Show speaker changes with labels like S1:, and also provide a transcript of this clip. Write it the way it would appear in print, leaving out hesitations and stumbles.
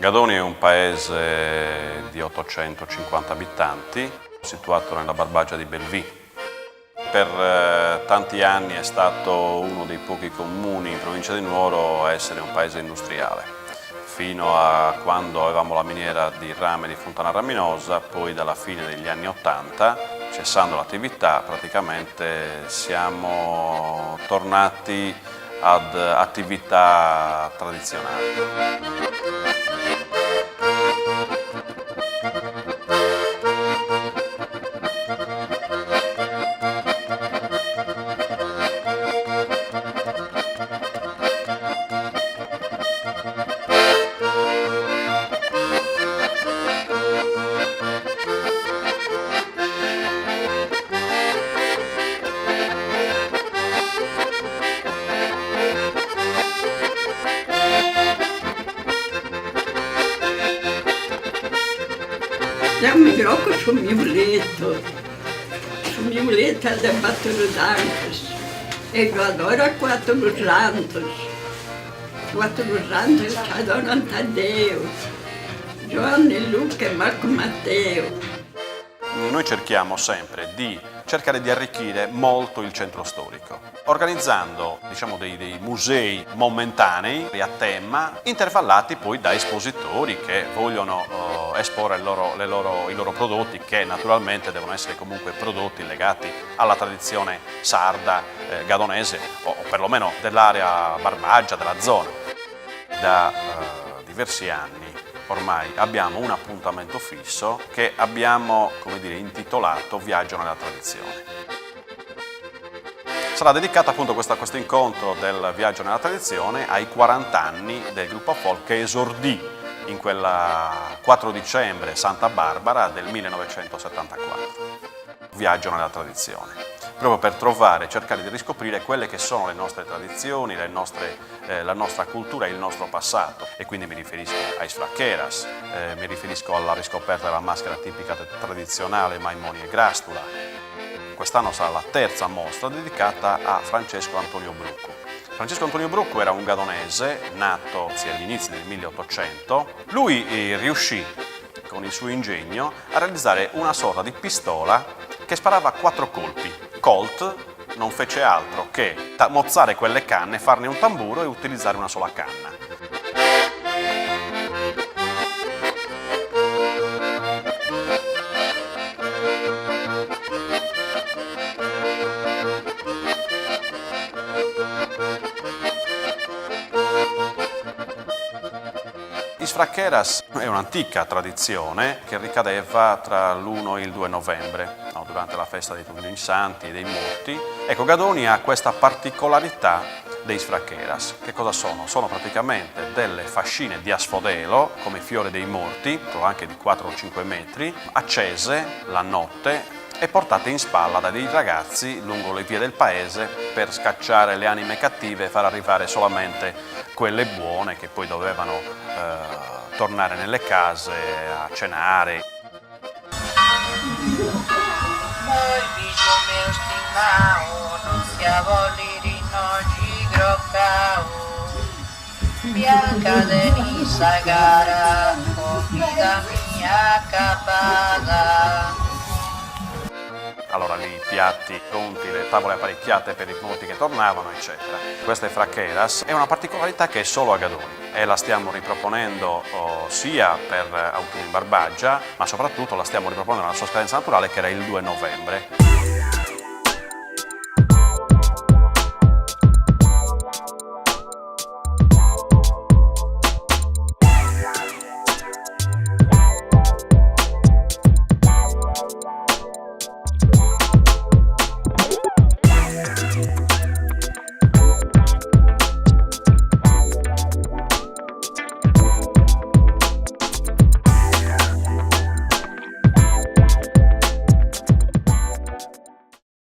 S1: Gadoni è un paese di 850 abitanti, situato nella Barbagia di Belvì. Per tanti anni è stato uno dei pochi comuni in provincia di Nuoro a essere un paese industriale, fino a quando avevamo la miniera di rame di Fontana Raminosa. Poi dalla fine degli anni 80, cessando l'attività, praticamente siamo tornati ad attività tradizionali.
S2: Eu me gioco sul mio letto è da battere santos, e io adoro quattro santos che adorano Taddeo, Giovanni, Luca e Marco Matteo.
S1: Noi cerchiamo sempre di arricchire molto il centro storico, organizzando dei musei momentanei a tema, intervallati poi da espositori che vogliono esporre i loro prodotti, che naturalmente devono essere comunque prodotti legati alla tradizione sarda, gadonese o perlomeno dell'area Barbagia, della zona. Da diversi anni ormai abbiamo un appuntamento fisso che abbiamo, intitolato Viaggio nella tradizione. Sarà dedicato appunto questo incontro del Viaggio nella tradizione ai 40 anni del gruppo folk che esordì in quella 4 dicembre Santa Barbara del 1974. Viaggio nella tradizione, proprio per cercare di riscoprire quelle che sono le nostre tradizioni, la nostra cultura e il nostro passato. E quindi mi riferisco ai sfraccheras, mi riferisco alla riscoperta della maschera tipica tradizionale Maimoni e Grastula. Quest'anno sarà la terza mostra dedicata a Francesco Antonio Brucco. Francesco Antonio Brucco era un gadonese nato agli inizi del 1800. Lui riuscì con il suo ingegno a realizzare una sorta di pistola che sparava a 4 colpi. Colt non fece altro che mozzare quelle canne, farne un tamburo e utilizzare una sola canna. I sfraccheras è un'antica tradizione che ricadeva tra l'1 e il 2 novembre, durante la festa dei Turini Santi e dei Morti. Ecco, Gadoni ha questa particolarità dei sfraccheras. Che cosa sono? Sono praticamente delle fascine di asfodelo, come fiore dei morti, anche di 4 o 5 metri, accese la notte e portate in spalla da dei ragazzi lungo le vie del paese per scacciare le anime cattive e far arrivare solamente quelle buone che poi dovevano tornare nelle case a cenare.
S3: Bianca Denisa Gara, comida mia capada.
S1: Allora lì i piatti pronti, le tavole apparecchiate per i noti che tornavano, eccetera. Queste fraccheras è una particolarità che è solo a Gadoni e la stiamo riproponendo sia per Autunno in Barbagia, ma soprattutto la stiamo riproponendo nella sua scadenza naturale, che era il 2 novembre.